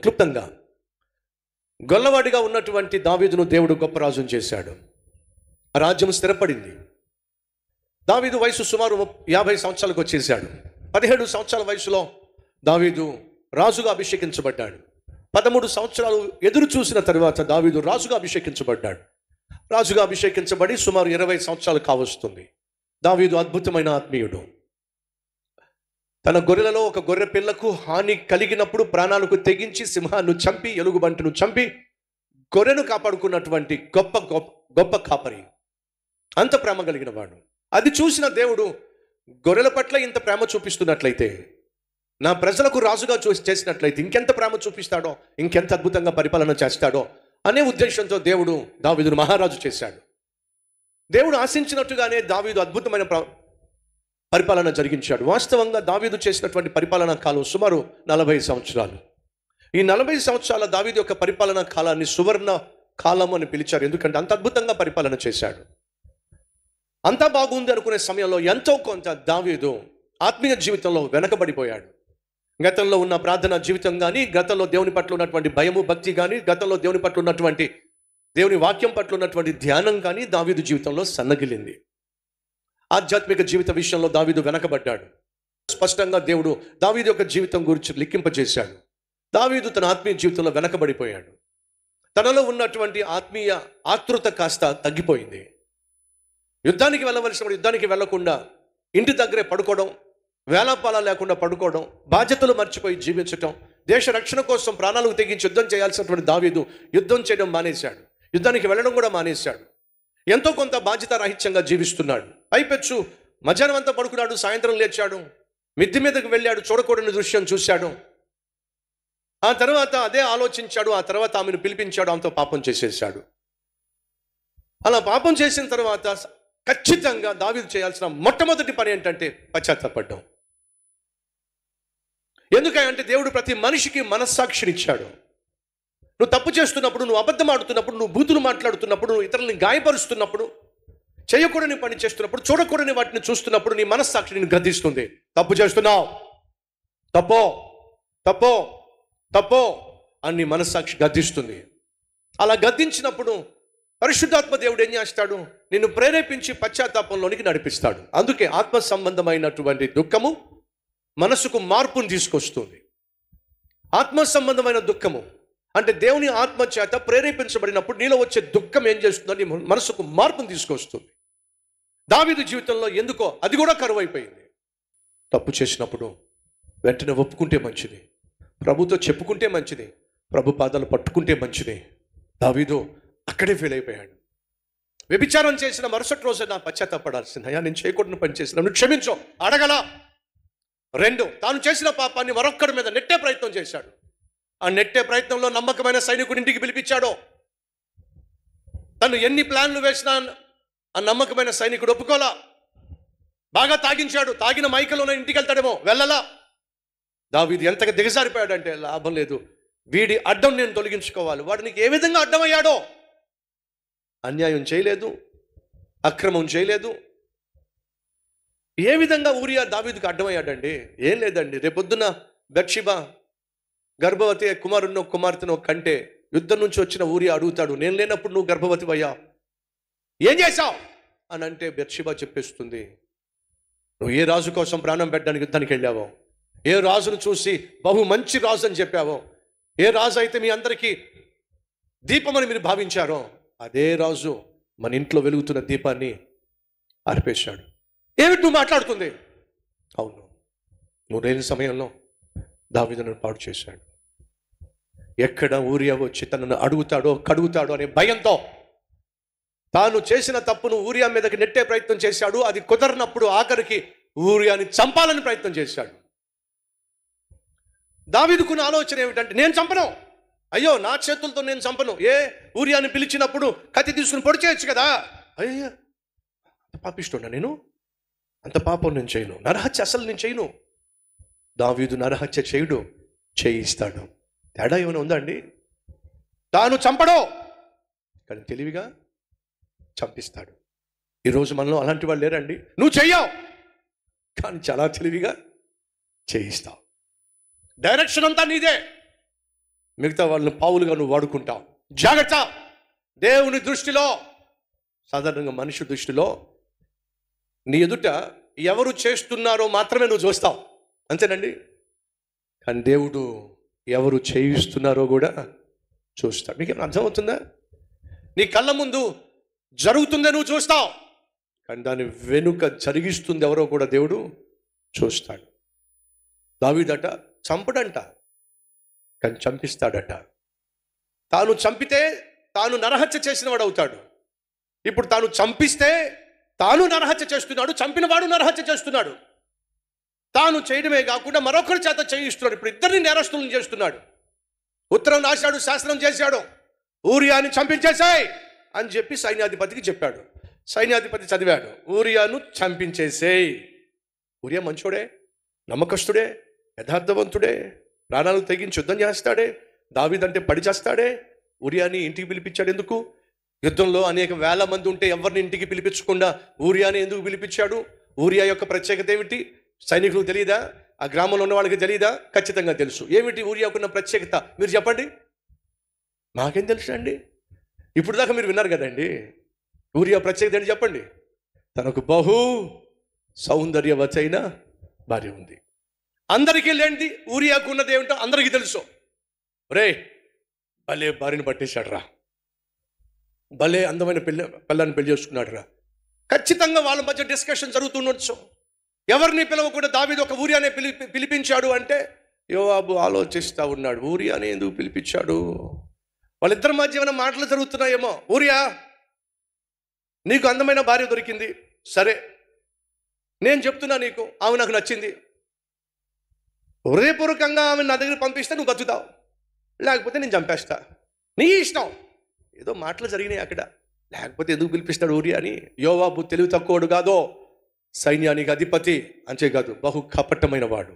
క్లుప్తంగా, గొల్లవాడిగా ఉన్నటువంటి దావీదును దేవుడు గొప్ప రాజును చేశాడు. ఆ రాజ్యం స్థిరపడింది. దావీదు వయసు సుమారు 50 సంవత్సరాలకు వచ్చేసాడు. 17 సంవత్సరాల వయసులో దావీదు రాజుగా అభిషేకించబడ్డాడు. 13 సంవత్సరాలు ఎదురు చూసిన తర్వాత దావీదు రాజుగా అభిషేకించబడ్డాడు. రాజుగా అభిషేకించబడి సుమారు 20 సంవత్సరాలు కావస్తుంది. దావీదు అద్భుతమైన ఆత్మీయుడు. తన గొర్రెలలో ఒక గొర్రె పిల్లకు హాని కలిగినప్పుడు ప్రాణాలకు తెగించి సింహాన్ని చంపి, ఎలుగుబంటును చంపి గొర్రెను కాపాడుకున్నటువంటి గొప్ప గొప్ప గొప్ప కాపరి. అంత ప్రేమ కలిగిన వాడు. అది చూసిన దేవుడు, గొర్రెల పట్ల ఇంత ప్రేమ చూపిస్తున్నట్లయితే, నా ప్రజలకు రాజుగా చేసినట్లయితే ఇంకెంత ప్రేమ చూపిస్తాడో, ఇంకెంత అద్భుతంగా పరిపాలన చేస్తాడో అనే ఉద్దేశంతో దేవుడు దావీదును మహారాజు చేశాడు. దేవుడు ఆశించినట్టుగానే దావీదు అద్భుతమైన పరిపాలన జరిగించాడు. వాస్తవంగా దావీదు చేసినటువంటి పరిపాలనా కాలం సుమారు 40 సంవత్సరాలు. ఈ 40 సంవత్సరాల దావీదు యొక్క పరిపాలనా కాలాన్ని సువర్ణ కాలం అని పిలిచారు. ఎందుకంటే అంత అద్భుతంగా పరిపాలన చేశాడు. అంతా బాగుంది అనుకునే సమయంలో ఎంతో కొంత దావీదు ఆత్మీయ జీవితంలో వెనకబడిపోయాడు. గతంలో ఉన్న ప్రార్థనా జీవితం కానీ, గతంలో దేవుని పట్ల ఉన్నటువంటి భయము భక్తి కానీ, గతంలో దేవుని పట్ల ఉన్నటువంటి దేవుని వాక్యం పట్ల ఉన్నటువంటి ధ్యానం కానీ దావీదు జీవితంలో సన్నగిలింది. ఆధ్యాత్మిక జీవిత విషయంలో దావీదు వెనకబడ్డాడు. స్పష్టంగా దేవుడు దావీదు యొక్క జీవితం గురించి లిఖింపజేశాడు. దావీదు తన ఆత్మీయ జీవితంలో వెనకబడిపోయాడు. తనలో ఉన్నటువంటి ఆత్మీయ ఆతృత కాస్త తగ్గిపోయింది. యుద్ధానికి వెళ్ళవలసిన యుద్ధానికి వెళ్లకుండా ఇంటి దగ్గరే పడుకోవడం, వేలాపాలా లేకుండా పడుకోవడం, బాధ్యతలు మర్చిపోయి జీవించటం, దేశ రక్షణ కోసం ప్రాణాలకు తెగించి యుద్ధం చేయాల్సినటువంటి దావీదు యుద్ధం చేయడం మానేశాడు. యుద్ధానికి వెళ్ళడం కూడా మానేశాడు. ఎంతో కొంత బాధ్యత రాహిత్యంగా జీవిస్తున్నాడు. పైపెచ్చు మధ్యాహ్నం అంతా పడుకున్నాడు, సాయంత్రం లేచాడు, మిద్ది మీదకి వెళ్ళాడు, చూడకూడని దృశ్యం చూశాడు. ఆ తర్వాత అదే ఆలోచించాడు. ఆ తర్వాత ఆమెను పిలిపించాడు, ఆమెతో పాపం చేసేసాడు. అలా పాపం చేసిన తర్వాత ఖచ్చితంగా దావీదు చేయాల్సిన మొట్టమొదటి పని ఏంటంటే పశ్చాత్తాపడ్డం. ఎందుకంటే దేవుడు ప్రతి మనిషికి మనస్సాక్షినిచ్చాడు. నువ్వు తప్పు చేస్తున్నప్పుడు, నువ్వు అబద్ధం ఆడుతున్నప్పుడు, నువ్వు బూతులు మాట్లాడుతున్నప్పుడు, నువ్వు ఇతరులని గాయపరుస్తున్నప్పుడు, చేయకూడని పని చేస్తున్నప్పుడు, చూడకూడని వాటిని చూస్తున్నప్పుడు నీ మనస్సాక్షి నిన్ను గద్దిస్తుంది. తప్పు చేస్తున్నావు, తప్పో తప్పో తప్పో అని నీ మనస్సాక్షి గద్దిస్తుంది. అలా గద్దించినప్పుడు పరిశుద్ధాత్మ దేవుడు ఏం చేస్తాడు? నిన్ను ప్రేరేపించి పశ్చాత్తాపంలోనికి నడిపిస్తాడు. అందుకే ఆత్మ సంబంధమైనటువంటి దుఃఖము మనసుకు మార్పును తీసుకొస్తుంది. ఆత్మ సంబంధమైన దుఃఖము అంటే దేవుని ఆత్మ చేత ప్రేరేపించబడినప్పుడు నీలో వచ్చే దుఃఖం ఏం చేస్తుందని మనసుకు మార్పును తీసుకొస్తుంది. దావీదు జీవితంలో ఎందుకో అది కూడా కరువైపోయింది. తప్పు చేసినప్పుడు వెంటనే ఒప్పుకుంటే మంచిది, ప్రభుతో చెప్పుకుంటే మంచిది, ప్రభు పాదాలు పట్టుకుంటే మంచిది. దావీదు అక్కడే ఫెయిల్ అయిపోయాడు. వ్యభిచారం చేసిన మరుసటి రోజు నా పశ్చాత్తాపడాల్సింది. అయ్యా, నేను చేయకూడని పని చేసిన, నువ్వు క్షమించో అడగల. 2, తాను చేసిన పాపాన్ని మరొక్కడి మీద నెట్టే ప్రయత్నం చేశాడు. ఆ నెట్టే ప్రయత్నంలో నమ్మకమైన సైనికుడి ఇంటికి పిలిపించాడు. తను ఎన్ని ప్లాన్లు వేసినా ఆ నమ్మకమైన సైనికుడు ఒప్పుకోలా. బాగా తాగించాడు. తాగిన మైకలోనే ఇంటికి వెళ్తాడేమో, వెళ్ళలా. దావీదు ఎంతగా దిగజారిపోయాడంటే లాభం లేదు, వీడి అడ్డం నేను తొలగించుకోవాలి. వాడు నీకు ఏ విధంగా అడ్డమయ్యాడో, అన్యాయం చేయలేదు, అక్రమం చేయలేదు. ఏ విధంగా ఊరియా దావీదుకు అడ్డమయ్యాడండి? ఏం లేదండి, రేపొద్దున బత్షెబ గర్భవతి కుమార్తెనో కంటే యుద్ధం నుంచి వచ్చిన ఊరియా అడుగుతాడు, నేను లేనప్పుడు నువ్వు గర్భవతి అయ్యా, ఏం చేశావు అని అంటే బత్షెబ చెప్పేస్తుంది, నువ్వు ఏ రాజు కోసం ప్రాణం పెట్టడానికి యుద్ధానికి వెళ్ళావో, ఏ రాజును చూసి బహు మంచి రాజు అని చెప్పావో, ఏ రాజు అయితే మీ అందరికీ దీపమని మీరు భావించారో అదే రాజు మన ఇంట్లో వెలుగుతున్న దీపాన్ని ఆర్పేశాడు. ఏమిటి నువ్వు మాట్లాడుతుంది? అవును, నువ్వు లేని సమయంలో దావీదును పాడు చేశాడు. ఎక్కడ ఊరియా వచ్చి తనను అడుగుతాడో కడుగుతాడో అనే భయంతో తాను చేసిన తప్పును ఊరియా మీదకి నెట్టే ప్రయత్నం చేశాడు. అది కుదరనప్పుడు ఆఖరికి ఊరియాని చంపాలని ప్రయత్నం చేశాడు. దావీదుకున్న ఆలోచన ఏమిటంటే, నేను చంపను, అయ్యో నా చేతులతో నేను చంపను. ఊరియాని పిలిచినప్పుడు కత్తి తీసుకుని పొడి చేయొచ్చు కదా. అయ్యా, అంత పాపిస్తున్నా నేను, అంత పాపం నేను చేయను, నరహత్య అసలు నేను చేయను. దావీదు నరహత్య చేయుడు, చేయిస్తాడు. తేడా ఏమైనా ఉందా అండి? తాను చంపడో కానీ తెలివిగా చంపిస్తాడు. ఈరోజు మనలో అలాంటి వాళ్ళు లేరండి. నువ్వు చెయ్యవు కానీ చాలా తెలివిగా చేయిస్తావు. డైరెక్షన్ అంతా నీదే. మిగతా వాళ్ళని పావులుగా నువ్వు వాడుకుంటావు. జాగ్రత్త. దేవుని దృష్టిలో, సాధారణంగా మనిషి దృష్టిలో నీ ఎదుట ఎవరు చేస్తున్నారో మాత్రమే నువ్వు చూస్తావు, అంతేనండి. కానీ దేవుడు ఎవరు చేయిస్తున్నారో కూడా చూస్తాడు. మీకు అర్థమవుతుందా? నీ కళ్ళ ముందు జరుగుతుందే నువ్వు చూస్తావు, కానీ దాని వెనుక జరిగిస్తుంది ఎవరో కూడా దేవుడు చూస్తాడు. దావీదట చంపడంట, కానీ చంపిస్తాడట. తాను చంపితే తాను నరహత్య చేసిన వాడు అవుతాడు. ఇప్పుడు తాను చంపిస్తే తాను నరహత్య చేస్తున్నాడు, చంపినవాడు నరహత్య చేస్తున్నాడు. తాను చేయడమే కాకుండా మరొకరి చేత చేయిస్తున్నాడు. ఇప్పుడు ఇద్దరిని నేరస్తులను చేస్తున్నాడు. ఉత్తరం రాశాడు, శాసనం చేశాడు, ఊరియాని చంపించేశాయి అని చెప్పి సైన్యాధిపతికి చెప్పాడు. సైన్యాధిపతి చదివాడు, ఊరియాను చంపించేసేయ్. ఊరియా మంచోడే, నమ్మకస్తుడే, యథార్థవంతుడే, ప్రాణాలు తెగించి యుద్ధం చేస్తాడే, దావీదంటే పడి చేస్తాడే. ఊరియాని ఇంటికి పిలిపించాడు ఎందుకు? యుద్ధంలో అనేక వేల మంది ఉంటే ఎవరిని ఇంటికి పిలిపించకుండా ఊరియాని ఎందుకు పిలిపించాడు? ఊరియా యొక్క ప్రత్యేకత ఏమిటి? సైనికులకు తెలియదా? ఆ గ్రామంలో ఉన్న వాళ్ళకి తెలియదా? ఖచ్చితంగా తెలుసు. ఏమిటి ఊరియాకున్న ప్రత్యేకత? మీరు చెప్పండి. మాకేం తెలుసు అండి? ఇప్పుడు దాకా మీరు విన్నారు కదండి. ఊరియా ప్రత్యేకత ఏంటి చెప్పండి. తనకు బహు సౌందర్యవతైన భార్య ఉంది. అందరికీ లేండి, ఊరియాకు ఉన్నది ఏమిటో అందరికీ తెలుసు. రే, భలే భార్యను పట్టేశాడు రా, భలే అందమైన పిల్లని పెళ్లి చేసుకున్నాడు రా. ఖచ్చితంగా వాళ్ళ మధ్య డిస్కషన్ జరుగుతుండొచ్చు. ఎవరిని పిలవకుండా దావీదు ఒక ఊరియానే పిలిపించాడు అంటే యోవాబు ఆలోచిస్తూ ఉన్నాడు, ఊరియానే ఎందుకు పిలిపించాడు? వాళ్ళిద్దరి మధ్య ఏమైనా మాటలు జరుగుతున్నాయేమో. ఊరియా, నీకు అందమైన భార్య దొరికింది, సరే, నేను చెప్తున్నా నీకు, ఆమె నాకు నచ్చింది. హృదయపూర్వకంగా ఆమె నా దగ్గర పంపిస్తే నువ్వు బతుకుతావు, లేకపోతే నేను చంపేస్తా, నీ ఇష్టం. ఏదో మాటలు జరిగినాయి అక్కడ, లేకపోతే ఎందుకు పిలిపిస్తాడు ఊరియా అని? యోవాబు తెలివి తక్కువడు కాదో, సైన్యానికి అధిపతి, అంతేకాదు బహు కపటమైన వాడు.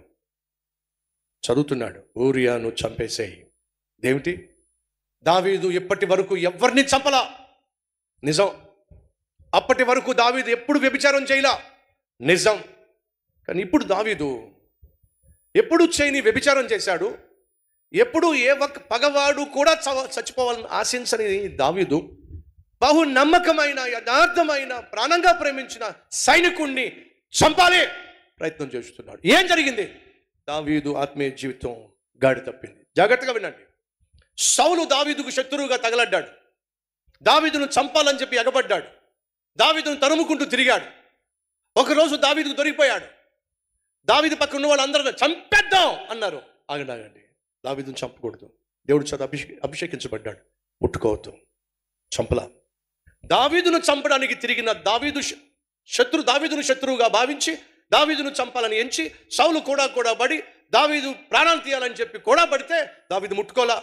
చదువుతున్నాడు, ఊరియాను చంపేసేయి. ఏమిటి? దావీదు ఇప్పటి వరకు ఎవరిని చంపలా, నిజం. అప్పటి వరకు దావీదు ఎప్పుడు వ్యభిచారం చేయలా, నిజం. కానీ ఇప్పుడు దావీదు ఎప్పుడు చేయని వ్యభిచారం చేశాడు. ఎప్పుడు ఏ ఒక్క పగవాడు కూడా చచ్చిపోవాలని ఆశించని దావీదు బహు నమ్మకమైన, యథార్థమైన, ప్రాణంగా ప్రేమించిన సైనికుణ్ణి చంపాలి ప్రయత్నం చేస్తున్నాడు. ఏం జరిగింది? దావీదు ఆత్మీయ జీవితం గాడి తప్పింది. జాగ్రత్తగా వినండి. సౌలు దావీదుకు శత్రువుగా తగలడ్డాడు. దావీదును చంపాలని చెప్పి ఎగబడ్డాడు. దావీదును తరుముకుంటూ తిరిగాడు. ఒకరోజు దావీదుకు దొరికిపోయాడు. దావీదు పక్కన ఉన్న వాళ్ళు అందరూ చంపేద్దాం అన్నారు. ఆగండి, దావీదును చంపకూడదు. దేవుడు చేత అభిషేకించబడ్డాడు, ముట్టుకోవద్దు, చంపలా. దావీదును చంపడానికి తిరిగిన దావీదును శత్రువుగా భావించి దావీదును చంపాలని ఎంచి సౌలు కూడా పడి దావీదు ప్రాణాలు తీయాలని చెప్పి కూడా పడితే దావీదు ముట్టుకోలా.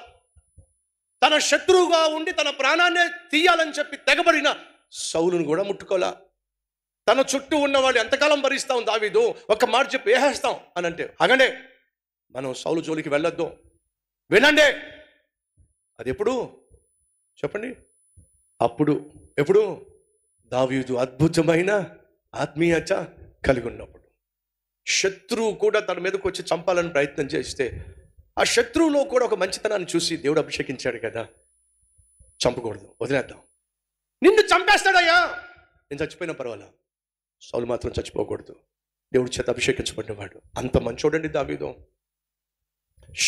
తన శత్రువుగా ఉండి తన ప్రాణాన్నే తీయాలని చెప్పి తెగబడిన సౌలును కూడా ముట్టుకోలా. తన చుట్టూ ఉన్న వాళ్ళు ఎంతకాలం భరిస్తాం దావీదు, ఒక్క మాట చెప్పి వేసేస్తాం అని అంటే, అగండే, మనం సౌలు జోలికి వెళ్ళొద్దు, వినండి. అది ఎప్పుడు చెప్పండి? అప్పుడు. ఎప్పుడు? దావీదు అద్భుతమైన ఆత్మీయత కలిగి ఉన్నప్పుడు. శత్రువు కూడా తన మీదకి వచ్చి చంపాలని ప్రయత్నం చేస్తే ఆ శత్రువులో కూడా ఒక మంచితనాన్ని చూసి దేవుడు అభిషేకించాడు కదా, చంపకూడదు, వదిలేద్దాం. నిన్ను చంపేస్తాడయ్యా, నేను చచ్చిపోయినా పర్వాలా, సౌలు మాత్రం చచ్చిపోకూడదు. దేవుడి చేత అభిషేకించబడినవాడు. అంత మంచోడండి దావీదు.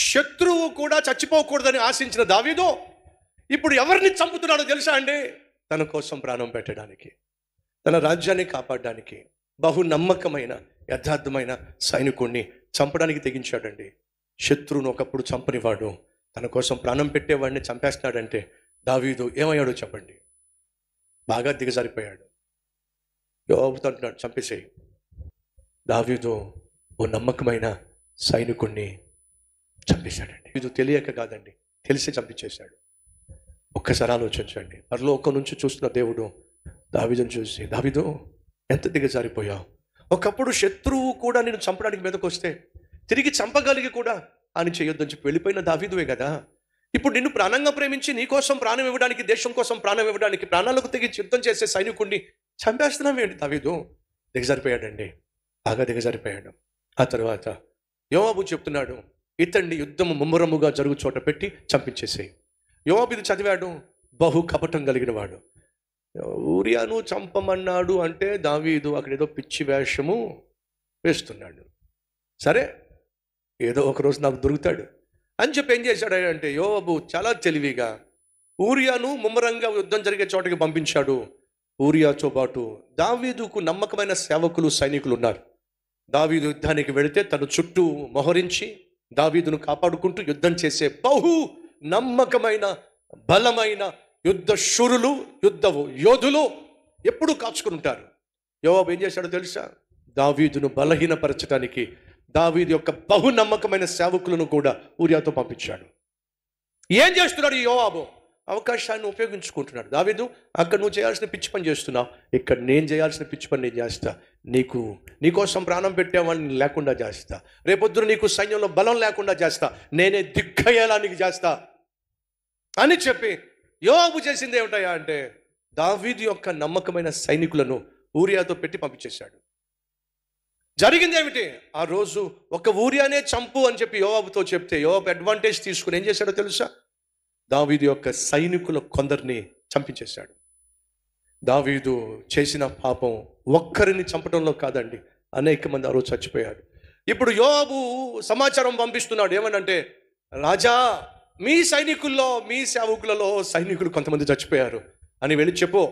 శత్రువు కూడా చచ్చిపోకూడదని ఆశించిన దావీదు ఇప్పుడు ఎవరిని చంపుతున్నాడో తెలుసా అండి? తన కోసం ప్రాణం పెట్టడానికి, తన రాజ్యాన్ని కాపాడడానికి బహు నమ్మకమైన, యథార్థమైన సైనికుణ్ణి చంపడానికి తెగించాడండి. శత్రువును ఒకప్పుడు చంపనివాడు తన కోసం ప్రాణం పెట్టేవాడిని చంపేస్తాడంటే దావీదు ఏమయ్యాడో చెప్పండి? బాగా దిగజారిపోయాడు. యోవాబుతో అంటున్నాడు, చంపేసేయి. దావీదు ఓ నమ్మకమైన సైనికుణ్ణి చంపేశాడండి. ఇది తెలియక కాదండి, తెలిసి చంపించేశాడు. ఒక్కసారి ఆలోచించండి. పరలోకం నుంచి చూస్తున్న దేవుడు దావీదును చూసి, దావీదు ఎంత దిగజారిపోయావు. ఒకప్పుడు శత్రువు కూడా నేను చంపడానికి మీదకు వస్తే తిరిగి చంపగలిగి కూడా అని చేయొద్దని చెప్పి వెళ్ళిపోయిన దావీదువే కదా. ఇప్పుడు నిన్ను ప్రాణంగా ప్రేమించి నీ కోసం ప్రాణం ఇవ్వడానికి, దేశం కోసం ప్రాణం ఇవ్వడానికి ప్రాణాలకు తెగించి యుద్ధం చేసే సైనికుడిని చంపేస్తున్నాం ఏంటి? దావీదు దిగజారిపోయాడండి, బాగా దిగజారిపోయాడు. ఆ తర్వాత యోవాబు చెప్తున్నాడు, ఇతన్ని యుద్ధము ముమ్మరముగా జరుగు చోట పెట్టి చంపించేసేయి. యోవాబు ఇది చదివాడు, బహు కపటం కలిగిన వాడు. ఊరియాను చంపమన్నాడు అంటే దావీదు అక్కడ ఏదో పిచ్చి వేషము వేస్తున్నాడు. సరే, ఏదో ఒకరోజు నాకు దొరుకుతాడు అని చెప్పి ఏం చేశాడు అంటే, యోవాబు చాలా తెలివిగా ఊరియాను ముమ్మరంగా యుద్ధం జరిగే చోటకి పంపించాడు. ఊరియాతో పాటు దావీదుకు నమ్మకమైన సేవకులు, సైనికులు ఉన్నారు. దావీదు యుద్ధానికి వెళితే తన చుట్టూ మోహరించి దావీదును కాపాడుకుంటూ యుద్ధం చేసే బహు నమ్మకమైన బలమైన యుద్ధ శూరులు, యుద్ధ యోధులు ఎప్పుడూ కాచుకుని ఉంటారు. యోవాబు ఏం చేశాడో తెలుసా? దావీదును బలహీనపరచడానికి దావీదు యొక్క బహు నమ్మకమైన సేవకులను కూడా ఊరియాతో పంపించాడు. ఏం చేస్తున్నాడు ఈ యోవాబు? అవకాశాన్ని ఉపయోగించుకుంటున్నాడు. దావీదు, అక్కడ నువ్వు చేయాల్సిన పిచ్చి పని చేస్తున్నావు, ఇక్కడ నేను చేయాల్సిన పిచ్చి పని నేను చేస్తా. నీకోసం ప్రాణం పెట్టేవాడిని లేకుండా చేస్తా. రేపొద్దున నీకు సైన్యంలో బలం లేకుండా చేస్తా. నేనే దిక్కయ్యేలా నీకు చేస్తా అని చెప్పి యోవాబు చేసింది ఏమిటయా అంటే, దావీదు యొక్క నమ్మకమైన సైనికులను ఊరియాతో పెట్టి పంపించేశాడు. జరిగింది ఏమిటి? ఆ రోజు ఒక ఊరియానే చంపు అని చెప్పి యోవాబుతో చెప్తే యోవాబు అడ్వాంటేజ్ తీసుకుని ఏం చేశాడో తెలుసా? దావీదు యొక్క సైనికుల కొందరిని చంపించేశాడు. దావీదు చేసిన పాపం ఒక్కరిని చంపడంలో కాదండి, అనేక మంది ఆ రోజు చచ్చిపోయాడు. ఇప్పుడు యోవాబు సమాచారం పంపిస్తున్నాడు ఏమనంటే, రాజా, మీ సైనికుల్లో, మీ సేవకులలో సైనికులు కొంతమంది చచ్చిపోయారు అని వెళ్ళి చెప్పు.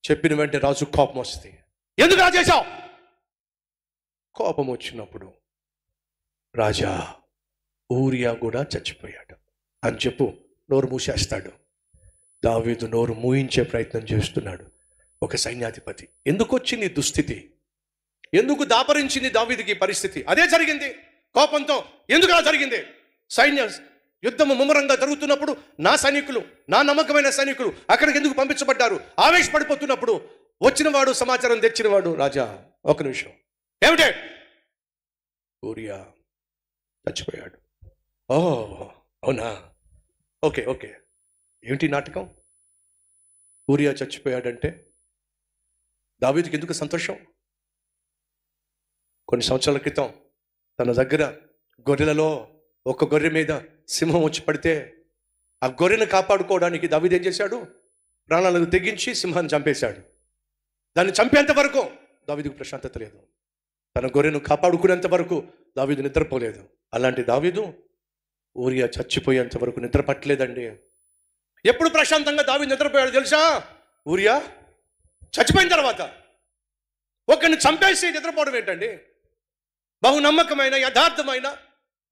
చెప్పిన వెంటనే రాజు కోపం వస్తుంది. ఎందుకు రా చేశావు? కోపం వచ్చినప్పుడు, రాజా, ఊరియా కూడా చచ్చిపోయాడు అని చెప్పు. నోరు మూసేస్తాడు. దావీదు నోరు మూయించే ప్రయత్నం చేస్తున్నాడు. ఒక సైన్యాధిపతి. ఎందుకు వచ్చింది దుస్థితి? ఎందుకు దాపరించింది దావీదుకి పరిస్థితి? అదే జరిగింది కోపంతో. ఎందుకు అలా జరిగింది? యుద్ధము ముమ్మరంగా జరుగుతున్నప్పుడు నా సైనికులు, నా నమ్మకమైన సైనికులు అక్కడికి ఎందుకు పంపించబడ్డారు? ఆవేశపడిపోతున్నప్పుడు వచ్చినవాడు, సమాచారం తెచ్చినవాడు, రాజా ఒక నిమిషం, ఏమిటే? ఊరియా చచ్చిపోయాడు. ఓ అవునా, ఓకే ఓకే. ఏమిటి నాటకం? ఊరియా చచ్చిపోయాడంటే దావీదుకి ఎందుకు సంతోషం? కొన్ని సంవత్సరాల క్రితం తన దగ్గర గొర్రెలలో ఒక గొర్రె మీద సింహం వచ్చి పడితే ఆ గొర్రెను కాపాడుకోవడానికి దావీదు ఏం చేశాడు? ప్రాణాలను తెగించి సింహాన్ని చంపేశాడు. దాన్ని చంపేంత వరకు దావీదుకు ప్రశాంతత లేదు. తన గొర్రెను కాపాడుకునేంత వరకు దావీదు నిద్రపోలేదు. అలాంటి దావీదు ఊరియా చచ్చిపోయేంత వరకు నిద్ర పట్టలేదండి. ఎప్పుడు ప్రశాంతంగా దావీదు నిద్రపోయాడు తెలుసా? ఊరియా చచ్చిపోయిన తర్వాత. ఒకరిని చంపేసి నిద్రపోవడం ఏంటండి? బహు నమ్మకమైన, యథార్థమైన,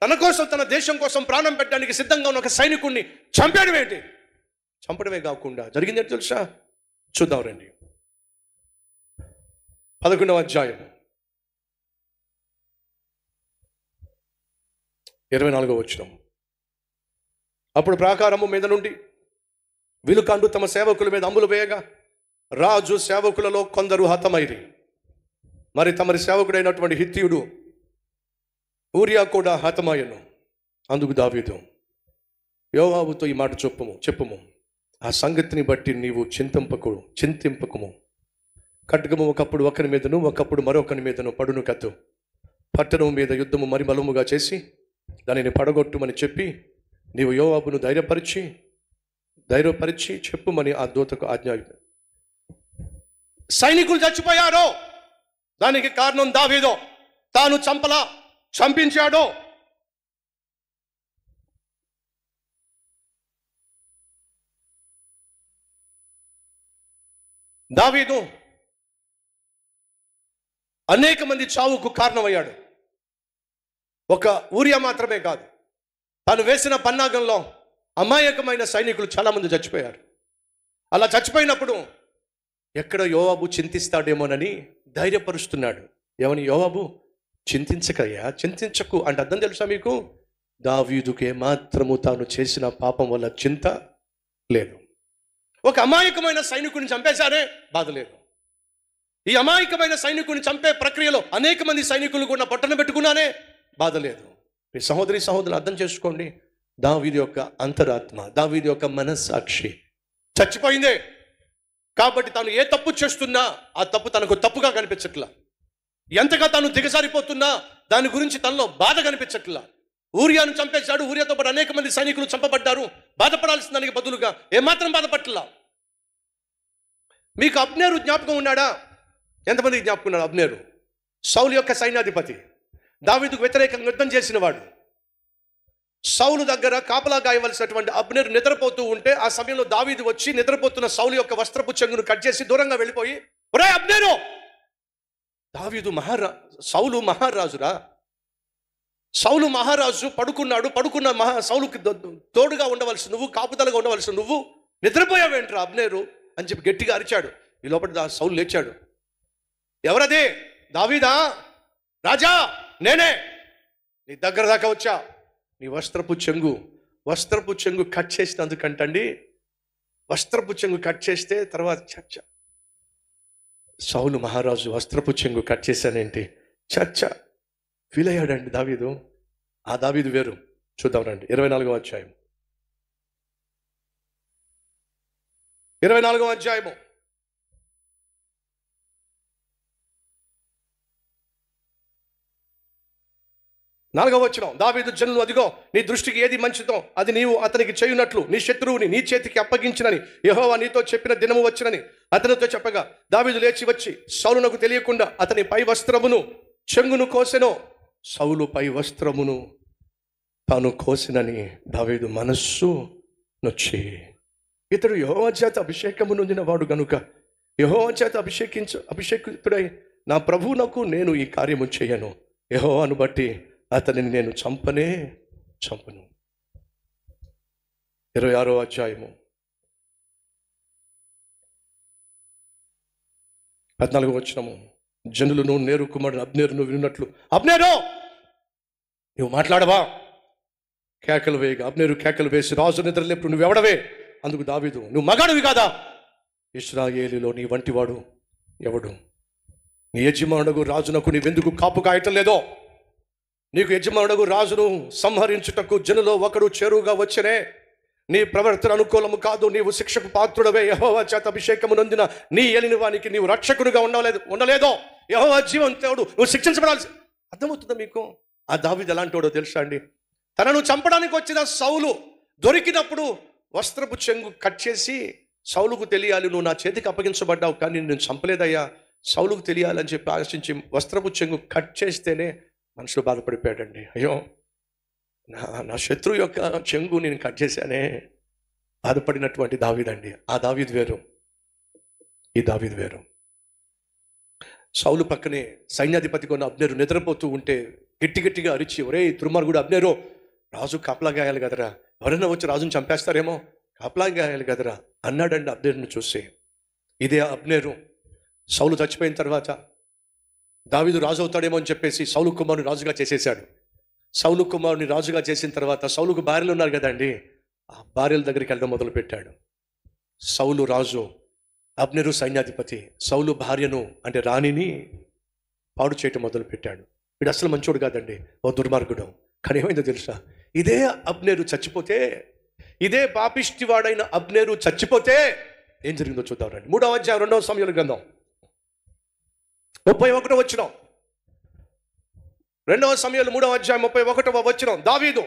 తన కోసం, తన దేశం కోసం ప్రాణం పెట్టడానికి సిద్ధంగా ఉన్న ఒక సైనికుడిని చంపేయడం ఏంటి? చంపడమే కాకుండా జరిగింది ఏంటి తెలుసా? చూద్దాం రండి. 11వ అధ్యాయం 24వ వచనం. అప్పుడు ప్రాకారము మీద నుండి విలుకాండు తమ సేవకుల మీద అంబులు వేయగా రాజు సేవకులలో కొందరు హతమైరి. మరి తమరి సేవకుడైనటువంటి హిత్తీయుడు ఊరియా కూడా హతమాయను. అందుకు దావీదు యోవాబుతో ఈ మాట చెప్పుము, ఆ సంగతిని బట్టి నీవు చింతింపకుము. ఖడ్గము ఒకప్పుడు ఒకరి మీదను, ఒకప్పుడు మరొకరి మీదను పడును కద్దు. పట్టణం మీద యుద్ధము మరి బలముగా చేసి దానిని పడగొట్టుమని చెప్పి నీవు యోవాబును ధైర్యపరిచి చెప్పుమని ఆ దూతకు ఆజ్ఞ. సైనికులు చచ్చిపోయారో దానికి కారణం దావీదు. తాను చంపించాడో. దావీదు అనేక మంది చావుకు కారణమయ్యాడు. ఒక ఊరియా మాత్రమే కాదు, తాను వేసిన పన్నాగంలో అమాయకమైన సైనికులు చాలామంది చచ్చిపోయారు. అలా చచ్చిపోయినప్పుడు ఎక్కడ యోవాబు చింతిస్తాడేమోనని ధైర్యపరుస్తున్నాడు. ఏమని? యోవాబు చింతించకు అంటే అర్థం తెలుసా మీకు? దావీదుకే మాత్రము తాను చేసిన పాపం వల్ల చింత లేదు. ఒక అమాయకమైన సైనికుని చంపేశారే, బాధ లేదు. ఈ అమాయకమైన సైనికుని చంపే ప్రక్రియలో అనేక మంది సైనికులు కూడా పొట్టన పెట్టుకున్నానే, బాధ లేదు. మీ సహోదరులు అర్థం చేసుకోండి. దావీదు యొక్క అంతరాత్మ, దావీదు యొక్క మనస్సాక్షి చచ్చిపోయిందే. కాబట్టి తాను ఏ తప్పు చేస్తున్నా ఆ తప్పు తనకు తప్పుగా కనిపించట్లా. ఎంతగా తాను దిగజారిపోతున్నా దాని గురించి తనలో బాధ కనిపించట్లా. ఊరియాను చంపేశాడు. ఊరియాతో పాటు అనేక మంది సైనికులు చంపబడ్డారు. బాధపడాల్సిన దానికి బదులుగా ఏమాత్రం బాధపడలా. మీకు అబ్నేరు జ్ఞాపకం ఉన్నాడా? ఎంతమంది జ్ఞాపకం ఉన్నాడు? అబ్నేరు సౌలు యొక్క సైన్యాధిపతి, దావీదుకు వ్యతిరేకంగా యుద్ధం చేసిన వాడు. సౌలు దగ్గర కాపలా గాయవలసినటువంటి అబ్నేరు నిద్రపోతూ ఉంటే ఆ సమయంలో దావీదు వచ్చి నిద్రపోతున్న సౌలు యొక్క వస్త్రపు చెంగును కట్ చేసి దూరంగా వెళ్ళిపోయి, ఒరే అబ్నేరు! దావీదు సౌలు మహారాజురా. సౌలు మహారాజు పడుకున్నాడు. సౌలుకి తోడుగా ఉండవలసి నువ్వు, కాపుదలగా ఉండవలసి నువ్వు నిద్రపోయావేంట్రా అబ్నేరు అని చెప్పి గట్టిగా అరిచాడు. ఈ లోపల సౌలు లేచాడు. ఎవరదే? దావీదా? రాజా, నేనే, నీ దగ్గర దాకా వచ్చా. నీ వస్త్రపు చెంగు కట్ చేసినందుకంటండి, వస్త్రపు చెంగు కట్ చేస్తే తర్వాత చర్చ. సౌలు మహారాజు వస్త్రపు చెంగు కట్ చేశానేంటి చర్చ ఫీల్ అయ్యాడండి దావీదు. ఆ దావీదు వేరు. చూద్దాం రండి 24వ అధ్యాయం. 24వ అధ్యాయము 4వ వచనం. దావీదు జనులు, అదిగో నీ దృష్టికి ఏది మంచిదో అది నీవు అతనికి చేయునట్లు నీ శత్రువుని నీ చేతికి అప్పగించినని యెహోవా నీతో చెప్పిన దినము వచ్చినని అతనితో చెప్పగా, దావీదు లేచి వచ్చి సౌలునకు తెలియకుండా అతని పై వస్త్రమును చెంగును కోసెను. సౌలు పై వస్త్రమును తాను కోసినని దావీదు మనస్సు నొచ్చి, ఇతడు యెహోవా చేత అభిషేకము నొందిన వాడు గనుక యెహోవా చేత అభిషేకితుడై నా ప్రభువునకు నేను ఈ కార్యము చేయను. యెహోవాను బట్టి అతనిని నేను చంపను. 26వ అధ్యాయము 14వ వచనము. జనులను నేరు కుమారుడు అబ్నేరును విన్నట్లు, అబ్నేరు నువ్వు మాట్లాడవా? కేకలు వేయగా అబ్నేరు కేకలు వేసి, రాజు నిద్రలేపు నువ్వెవడవే? అందుకు దావీదు, నువ్వు మగాడివి కాదా? ఇశ్రాయేలులో నీ వంటివాడు ఎవడు? నీ యజమానుడు రాజునకు నీవెందుకు కాపు కాయటం లేదో? నీకు యజమానుడు రాజును సంహరించుటకు జనులో ఒకడు చేరువుగా వచ్చనే. నీ ప్రవర్తన అనుకూలము కాదు, నీవు శిక్షకు పాత్రుడవే. యెహోవా చేత అభిషేకము నొందిన నీ ఏలిన వానికి నీవు రక్షకునిగా ఉండలేదో. యెహోవా జీవంతుడు, నువ్వు శిక్షించబడాల్సి. అర్థమవుతుందా మీకు? ఆ దావీదు ఎలాంటి వాడో తెలుసా అండి? తనను చంపడానికి వచ్చిన సౌలు దొరికినప్పుడు వస్త్రపు చెంగు కట్ చేసి, సౌలుకు తెలియాలి నువ్వు నా చేతికి అప్పగించబడ్డావు కానీ నేను చంపలేదయ్యా, సౌలుకు తెలియాలని చెప్పి ఆశించి వస్త్రపు చెంగు కట్ చేస్తేనే మనుషులు బాధపడిపోయాడండి. అయ్యో, నా శత్రువు యొక్క చెంగు నేను కట్ చేశానే, బాధపడినటువంటి దావీదండి. ఆ దావీదు వేరు, ఈ దావీదు వేరు. సౌలు పక్కనే సైన్యాధిపతి కొన్న అబ్నేరు నిద్రపోతూ ఉంటే గట్టిగా అరిచి, ఒరే దుర్మార్గుడు అబ్నేరు, రాజు కాపలా గాయాలి కదరా, ఎవరైనా వచ్చి రాజుని చంపేస్తారేమో, కాపలా గాయాలి కదరా అన్నాడండి అబ్నేరును చూసి. ఇదే అబ్నేరు సౌలు చచ్చిపోయిన తర్వాత దావీదు రాజు అవుతాడేమో అని చెప్పేసి సౌలు కుమారుని రాజుగా చేసేసాడు. సౌలు కుమారుని రాజుగా చేసిన తర్వాత సౌలుకు భార్యలు ఉన్నారు కదండి, ఆ భార్యల దగ్గరికి వెళ్ళడం మొదలుపెట్టాడు. సౌలు రాజు, అబ్నేరు సైన్యాధిపతి. సౌలు భార్యను అంటే రాణిని పాడు చేయటం మొదలుపెట్టాడు. వీడు అసలు మంచోడు కాదండి, ఓ దుర్మార్గుడు. కానీ ఏమైందో తెలుసా? ఇదే అబ్నేరు చచ్చిపోతే, ఇదే పాపిష్టివాడైన అబ్నేరు చచ్చిపోతే ఏం జరిగిందో చూద్దాం రండి. 3వ అధ్యాయం 2వ సమూయేలు గ్రంథం 31వ వచనం. 2వ సమూయేలు 3వ అధ్యాయం 31వ వచనం. దావీదు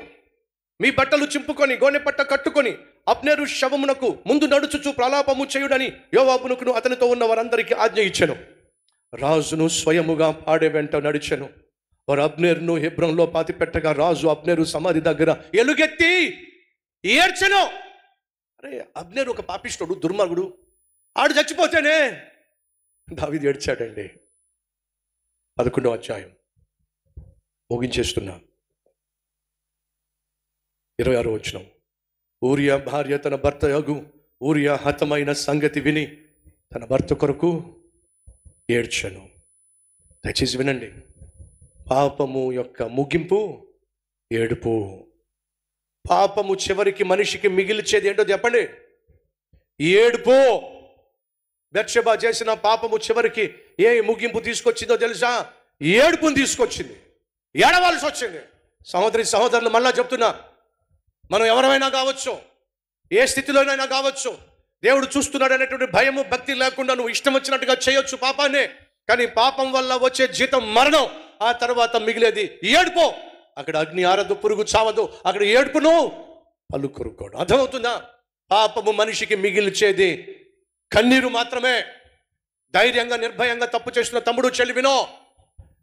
మీ బట్టలు చింపుకొని గోనె పట్ట కట్టుకొని అబ్నేరు శవమునకు ముందు నడుచుచు ప్రలాపము చేయుడని యోవాబునకును అతనితో ఉన్న వారందరికీ ఆజ్ఞ ఇచ్చెను. రాజును స్వయముగా పాడే వెంట నడిచెను. వారు అబ్నేరును హెబ్రోనులో పాతిపెట్టగా రాజు అబ్నేరు సమాధి దగ్గర ఎలుగెత్తి ఏడ్చెను. అరే, అబ్నేరు ఒక పాపిష్టుడు, దుర్మార్గుడు, ఆడు చచ్చిపోతేనే దావీదు ఏడ్చాడండి. 11వ అధ్యాయం ముగించేస్తున్నా. 26వ వచనం. ఊరియా భార్య తన భర్త యగు ఊరియా హతమైన సంగతి విని తన భర్త కొరకు ఏడ్చెను. దయచేసి వినండి, పాపము యొక్క ముగింపు ఏడుపు. పాపము చివరికి మనిషికి మిగిల్చేది ఏంటో చెప్పండి? ఏడుపు. బెత్షెబా చేసిన పాపము చివరికి ఏ ముగింపు తీసుకొచ్చిందో తెలుసా? ఏడుపుని తీసుకొచ్చింది. ఏడవలసి వచ్చింది. సహోదరులు మళ్ళా చెప్తున్నా, మనం ఎవరైనా కావచ్చు, ఏ స్థితిలోనైనా కావచ్చు, దేవుడు చూస్తున్నాడు అనేటువంటి భయము భక్తి లేకుండా నువ్వు ఇష్టం వచ్చినట్టుగా చేయొచ్చు పాపాన్ని. కానీ పాపం వల్ల వచ్చే జీతం మరణం, ఆ తర్వాత మిగిలేది ఏడుపు. అక్కడ అగ్ని ఆరదు, పురుగు చావదు, అక్కడ ఏడుపును పళ్ళు కొరుకోడు. అర్థమవుతుందా? పాపము మనిషికి మిగిల్చేది కన్నీరు మాత్రమే. ధైర్యంగా నిర్భయంగా తప్పు చేస్తున్న తమ్ముడు చెల్లి వినో,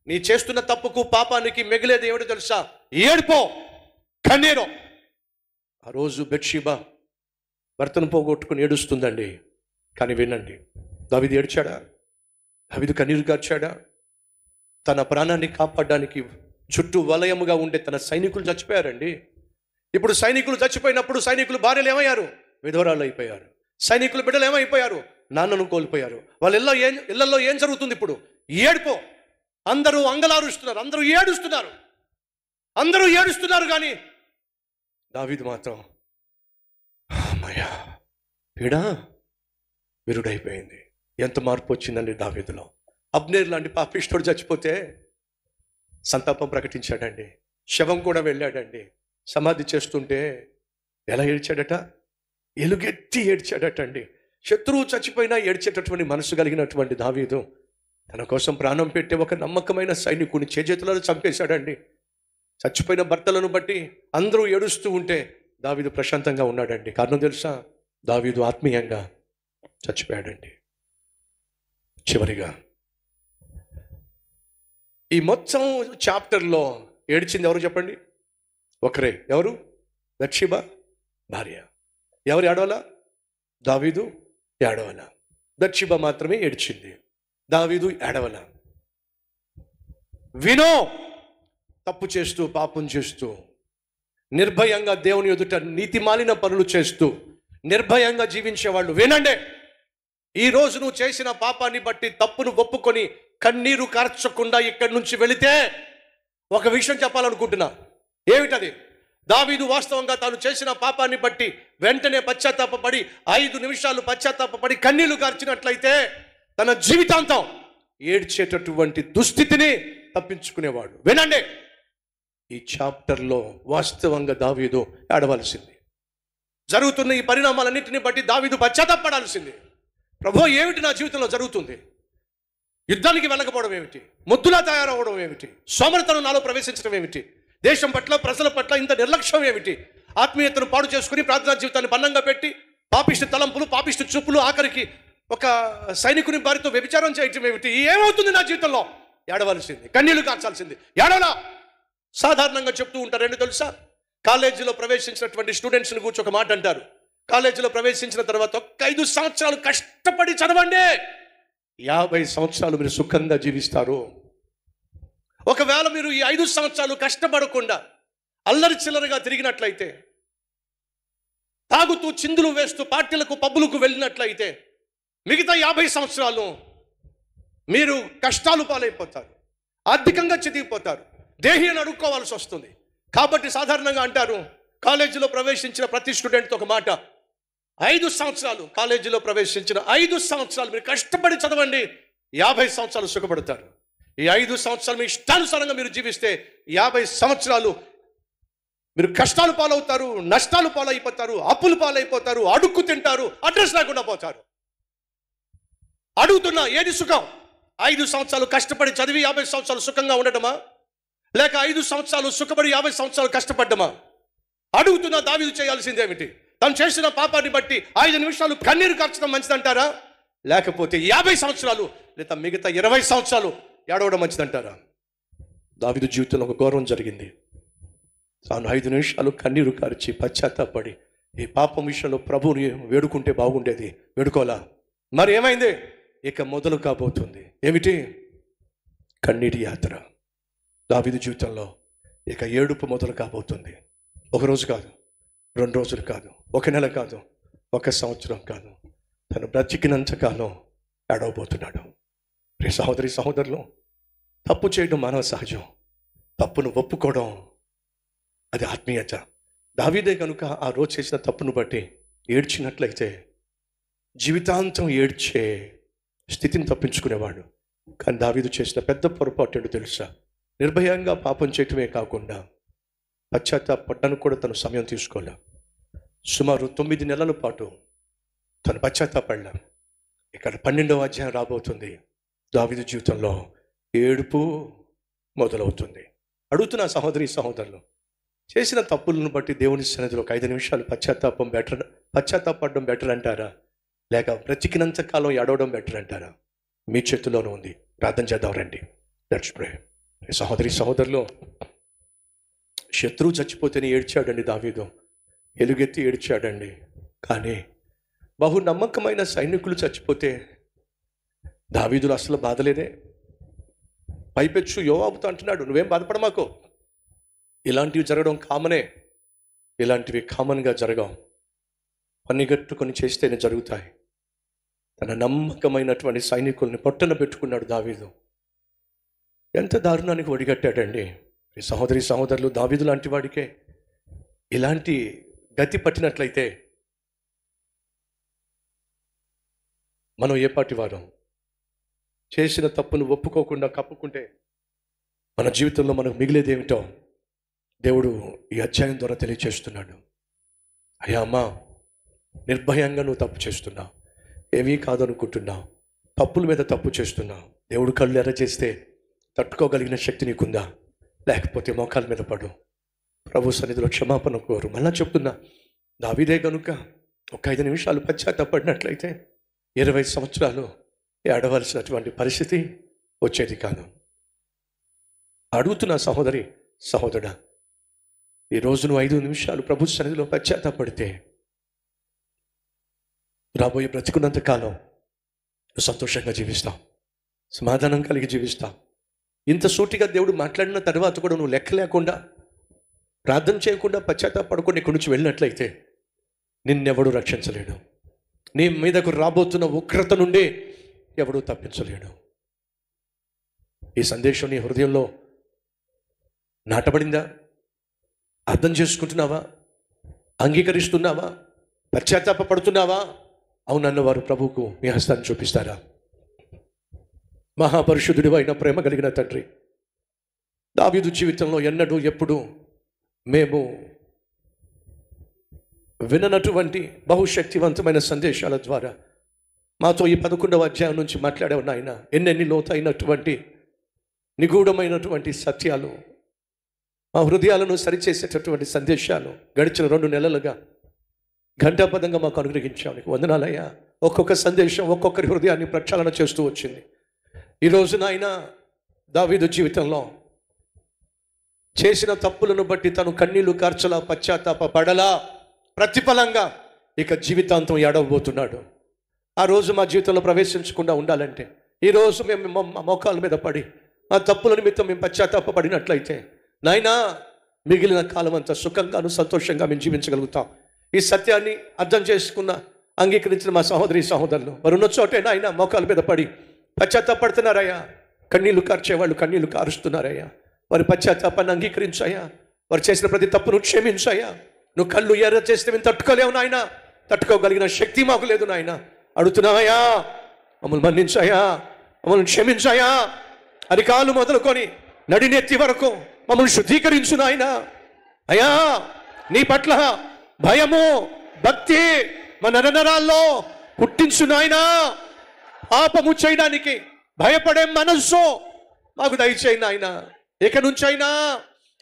నీ చేస్తున్న తప్పుకు పాపానికి మిగిలేది ఏమిటో తెలుసా? ఏడుపో, కన్నీరు. ఆ రోజు బెత్షెబా భర్తను పోగొట్టుకుని ఏడుస్తుందండి. కానీ వినండి, దావీదు ఏడ్చాడా? దావీదు కన్నీరు కార్చాడా? తన ప్రాణాన్ని కాపాడడానికి చుట్టూ వలయముగా ఉండే తన సైనికులు చచ్చిపోయారండి. ఇప్పుడు సైనికులు చచ్చిపోయినప్పుడు సైనికులు భార్యలు ఏమయ్యారు? విధవరాళ్ళు అయిపోయారు. సైనికుల బిడ్డలు ఏమైపోయారు? నాన్నను కోల్పోయారు. వాళ్ళ ఇళ్లలో ఏం జరుగుతుంది ఇప్పుడు? ఏడుపో. అందరూ అంగలారుస్తున్నారు, అందరూ ఏడుస్తున్నారు. కానీ దావీదు మాత్రం అమ్మయ్యా, పీడా విరుడైపోయింది. ఎంత మార్పు వచ్చిందండి దావీదులో. అబ్నేర్ లాంటి పాపిష్టుడు చచ్చిపోతే సంతాపం ప్రకటించాడండి. శవం కూడా వెళ్ళాడండి. సమాధి చేస్తుంటే ఎలా ఏడ్చాడట? ఎలుగెత్తి ఏడ్చాడట అండి. శత్రువు చచ్చిపోయినా ఏడ్చేటటువంటి మనసు కలిగినటువంటి దావీదు తన కోసం ప్రాణం పెట్టే ఒక నమ్మకమైన సైనికుని చేజేతులను చంపేశాడండి. చచ్చిపోయిన భర్తలను బట్టి అందరూ ఏడుస్తూ ఉంటే దావీదు ప్రశాంతంగా ఉన్నాడండి. కారణం తెలుసా? దావీదు ఆత్మీయంగా చచ్చిపోయాడండి. చివరిగా ఈ మొత్తం చాప్టర్లో ఏడ్చింది ఎవరు చెప్పండి? ఒకరే. ఎవరు? బెత్షెబా భార్య. ఎవరు ఏడవలా? దావీదు ఏడవల. బెత్షెబా మాత్రమే ఏడ్చింది, దావీదు ఏడవల. వినో, తప్పు చేస్తూ పాపం చేస్తూ నిర్భయంగా దేవుని ఎదుట నీతిమాలిన పనులు చేస్తూ నిర్భయంగా జీవించేవాళ్ళు వినండి. ఈరోజు నువ్వు చేసిన పాపాన్ని బట్టి తప్పును ఒప్పుకొని కన్నీరు కార్చకుండా ఇక్కడి నుంచి వెళితే ఒక విషయం చెప్పాలనుకుంటున్నా. ఏమిటది? దావీదు వాస్తవంగా తాను చేసిన పాపాన్ని బట్టి వెంటనే పశ్చాత్తాపపడి 5 నిమిషాలు పశ్చాత్తాపపడి కన్నీళ్లు కార్చినట్లయితే తన జీవితాంతం ఏడ్చేటటువంటి దుస్థితిని తప్పించుకునేవాడు. వినండి, ఈ చాప్టర్లో వాస్తవంగా దావీదు ఏడవలసింది. జరుగుతున్న ఈ పరిణామాలన్నింటినీ బట్టి దావీదు పశ్చాత్తాపడాల్సింది. ప్రభు, ఏమిటి నా జీవితంలో జరుగుతుంది? యుద్ధానికి వెళ్ళకపోవడం ఏమిటి? మొద్దులా తయారవడం ఏమిటి? సోమరితనం నాలో ప్రవేశించడం ఏమిటి? దేశం పట్ల, ప్రజల పట్ల ఇంత నిర్లక్ష్యం ఏమిటి? ఆత్మీయతను పాడు చేసుకుని ప్రార్థనా జీవితాన్ని బలంగా పెట్టి పాపిష్టి తలంపులు, పాపిష్టి చూపులు, ఆఖరికి ఒక సైనికుని భార్యతో వ్యభిచారం చేయటం ఏమిటి? ఏమవుతుంది నా జీవితంలో? ఏడవలసింది, కన్నీళ్లు కార్చాల్సింది. ఏడవలా? సాధారణంగా చెప్తూ ఉంటారు ఏంటో తెలుసా? కాలేజీలో ప్రవేశించినటువంటి స్టూడెంట్స్ని కూర్చొని ఒక మాట అంటారు. కాలేజీలో ప్రవేశించిన తర్వాత ఒక 5 సంవత్సరాలు కష్టపడి చదవండి, 50 సంవత్సరాలు మీరు సుఖంగా జీవిస్తారు. ఒకవేళ మీరు ఈ 5 సంవత్సరాలు కష్టపడకుండా అల్లరి చిల్లరగా తిరిగినట్లయితే, తాగుతూ చిందులు వేస్తూ పార్టీలకు పబ్బులకు వెళ్ళినట్లయితే మిగతా 50 సంవత్సరాలు మీరు కష్టాలు పాలైపోతారు, ఆర్థికంగా చితికిపోతారు, దేహిని అడుక్కోవాల్సి వస్తుంది. కాబట్టి సాధారణంగా అంటారు, కాలేజీలో ప్రవేశించిన ప్రతి స్టూడెంట్తో ఒక మాట, 5 సంవత్సరాలు కాలేజీలో ప్రవేశించిన 5 సంవత్సరాలు మీరు కష్టపడి చదవండి, 50 సంవత్సరాలు సుఖపడతారు. ఈ 5 సంవత్సరాలు మీ ఇష్టానుసారంగా మీరు జీవిస్తే 50 సంవత్సరాలు మీరు కష్టాలు పాలవుతారు, నష్టాలు పాలైపోతారు, అప్పులు పాలైపోతారు, అడుక్కు తింటారు, అడ్రస్ లేకుండా పోతారు. అడుగుతున్నా, ఏది సుఖం? 5 సంవత్సరాలు కష్టపడి చదివి 50 సంవత్సరాలు సుఖంగా ఉండటమా, లేక 5 సంవత్సరాలు సుఖపడి 50 సంవత్సరాలు కష్టపడ్డమా? అడుగుతున్నా, దావీదు చేయాల్సింది ఏమిటి? తను చేసిన పాపాన్ని బట్టి 5 నిమిషాలు కన్నీరు కార్చడం మంచిదంటారా, లేకపోతే 50 సంవత్సరాలు లేదా మిగతా 20 సంవత్సరాలు ఏడవడం మంచిదంటారా? దావీదు జీవితంలో ఒక ఘోరం జరిగింది. తాను 5 నిమిషాలు కన్నీరు కార్చి పశ్చాత్తాపడి ఈ పాపం విషయంలో ప్రభువుని వేడుకుంటే బాగుండేది, వేడుకోలా. మరి ఏమైంది? ఇక మొదలు కాబోతుంది. ఏమిటి? కన్నీటి యాత్ర. దావీదు జీవితంలో ఇక ఏడుపు మొదలు కాబోతుంది. ఒక రోజు కాదు, 2 రోజులు కాదు, 1 నెల కాదు, 1 సంవత్సరం కాదు, తను బ్రతికినంత కాలం ఏడవబోతున్నాడు. ప్రియ సహోదరి సహోదరులు, తప్పు చేయడం మానవ సహజం, తప్పును ఒప్పుకోవడం అది ఆత్మీయత. దావీదే కనుక ఆ రోజు చేసిన తప్పును బట్టి ఏడ్చినట్లయితే జీవితాంతం ఏడ్చే స్థితిని తప్పించుకునేవాడు. కానీ దావీదు చేసిన పెద్ద పొరపాటు ఏంటో తెలుసా? నిర్భయంగా పాపం చేయటమే కాకుండా పశ్చాత్తాపడ్డానికి కూడా తను సమయం తీసుకోలే. సుమారు 9 నెలల పాటు తను పశ్చాత్తాపడ్డా. ఇక్కడ 12వ అధ్యాయం రాబోతుంది. దావీదు జీవితంలో ఏడుపు మొదలవుతుంది. అడుగుతున్న సహోదరి సహోదరులు, చేసిన తప్పులను బట్టి దేవుని సన్నిధిలో ఒక 5 నిమిషాలు పశ్చాత్తాపడడం బెటర్ అంటారా, లేక బ్రతికినంత కాలం ఏడవడం బెటర్ అంటారా? మీ చేతుల్లోనే ఉంది. ప్రార్థన చేద్దాం రండి. Let's pray. సహోదరి సహోదరులు, శత్రువు చచ్చిపోతేనే ఏడ్చాడండి దావీదు, ఎలుగెత్తి ఏడ్చాడండి. కానీ బహు నమ్మకమైన సైనికులు చచ్చిపోతే దావీదులు అసలు బాధలేదే. పైపెచ్చు యోవాబుతో అంటున్నాడు, నువ్వేం బాధపడమాకు, ఇలాంటివి జరగడం కామనే, ఇలాంటివి కామన్గా జరగవు, పనిగట్టుకొని చేస్తేనే జరుగుతాయి. తన నమ్మకమైనటువంటి సైనికుల్ని పొట్టన పెట్టుకున్నాడు దావీదు. ఎంత దారుణానికి ఒడిగట్టాడండి. ఈ సహోదరి సహోదరులు, దావీదు లాంటి వాడికే ఇలాంటి గతి పట్టినట్లయితే మనం ఏ పాటి వారం? చేసిన తప్పును ఒప్పుకోకుండా కప్పుకుంటే మన జీవితంలో మనకు మిగిలేదేమిటో దేవుడు ఈ అధ్యాయం ద్వారా తెలియచేస్తున్నాడు. అయ్యా అమ్మా, నిర్భయంగా నువ్వు తప్పు చేస్తున్నావు, ఏమీ కాదనుకుంటున్నావు, తప్పుల మీద తప్పు చేస్తున్నావు. దేవుడు కళ్ళు ఎర్ర చేస్తే తట్టుకోగలిగిన శక్తి నీకుందా? లేకపోతే మోకాల మీద పడు, ప్రభు సన్నిధిలో క్షమాపణ కోరు. మళ్ళా చెప్తున్నా, దావీదే కనుక ఒక 5 నిమిషాలు పశ్చాత్తాపడినట్లయితే 20 సంవత్సరాలు ఏడవలసినటువంటి పరిస్థితి వచ్చేది కాదు. అడుగుతున్న సహోదరి సహోదరుడా, ఈరోజు నువ్వు 5 నిమిషాలు ప్రభు సన్నిధిలో పశ్చాత్తాపడితే రాబోయే బ్రతికున్నంత కాలం నువ్వు సంతోషంగా జీవిస్తావు, సమాధానం కలిగి జీవిస్తావు. ఇంత సూటిగా దేవుడు మాట్లాడిన తర్వాత కూడా నువ్వు లెక్క లేకుండా, ప్రార్థన చేయకుండా, పశ్చాత్తాపడకుండా ఇక్కడి నుంచి వెళ్ళినట్లయితే నిన్నెవడూ రక్షించలేడు. నీ మీదకు రాబోతున్న ఉగ్రత నుండి ఎవడూ తప్పించలేడు. ఈ సందేశం నీ హృదయంలో నాటబడిందా? అర్థం చేసుకుంటున్నావా? అంగీకరిస్తున్నావా? పశ్చాత్తాపడుతున్నావా? అవునన్న వారు ప్రభువుకు మీ హస్తాన్ని చూపిస్తారా? మహాపరిశుద్ధుడు అయిన ప్రేమ కలిగిన తండ్రి, దావీదు జీవితంలో ఎన్నడూ ఎప్పుడు మేము విననటువంటి బహుశక్తివంతమైన సందేశాల ద్వారా మాతో ఈ 11వ అధ్యాయం నుంచి మాట్లాడావు నాయన. ఎన్నెన్ని లోతైనటువంటి నిగూఢమైనటువంటి సత్యాలు, మా హృదయాలను సరిచేసేటటువంటి సందేశాలు గడిచిన 2 నెలలుగా ఘంటాపదంగా మాకు అనుగ్రహించావు. నీకు వందనాలయ్యా. ఒక్కొక్క సందేశం ఒక్కొక్కరి హృదయాన్ని ప్రక్షాళన చేస్తూ వచ్చింది. ఈరోజు నాయన దావీదు జీవితంలో చేసిన తప్పులను బట్టి తను కన్నీళ్లు కార్చలా, పశ్చాత్తాప పడలా, ప్రతిఫలంగా ఇక జీవితాంతం ఏడవబోతున్నాడు. ఆ రోజు మా జీవితంలో ప్రవేశించకుండా ఉండాలంటే ఈరోజు మేము మోకాల మీద పడి మా తప్పుల నిమిత్తం మేము పశ్చాత్తాప పడినట్లయితే నాయనా, మిగిలిన కాలం అంతా సుఖంగాను సంతోషంగా మేము జీవించగలుగుతాం. ఈ సత్యాన్ని అర్థం చేసుకున్న, అంగీకరించిన మా సహోదరి సహోదరులు వారు ఉన్న చోటే నాయన మోకాల మీద పడి పశ్చాత్తాపడుతున్నారయ్యా. కన్నీళ్లు కార్చేవాళ్ళు కన్నీళ్లు కారుస్తున్నారయ్యా. వారి పశ్చాత్తాపాన్ని అంగీకరించాయా. వారు చేసిన ప్రతి తప్పును క్షమించాయా. నువ్వు కళ్ళు ఎర్ర చేస్తే మేము తట్టుకోలేవు నాయన, తట్టుకోగలిగిన శక్తి మాకు లేదు నాయన. అడుగుతున్నావయ్యా, మమ్మల్ని మన్నించాయా, మమ్మల్ని క్షమించాయా. అరికాలు మొదలుకొని నడినెత్తి వరకు మమ్మల్ని శుద్ధీకరించు నాయన. అయ్యా, నీ పట్ల భయము భక్తి మన నరనరాల్లో పుట్టించు నాయనా. పాపము చేయడానికి భయపడే మనస్సు మాకు దయచేయి నాయన. ఇక నుంచైనా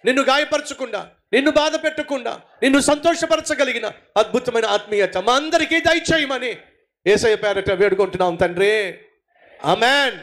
నిన్ను గాయపరచకుండా, నిన్ను బాధ పెట్టకుండా, నిన్ను సంతోషపరచగలిగిన అద్భుతమైన ఆత్మీయత మా అందరికీ దయచేయమని యేసయ్య పేరట వేడుకుంటున్నాం తండ్రి. ఆమేన్.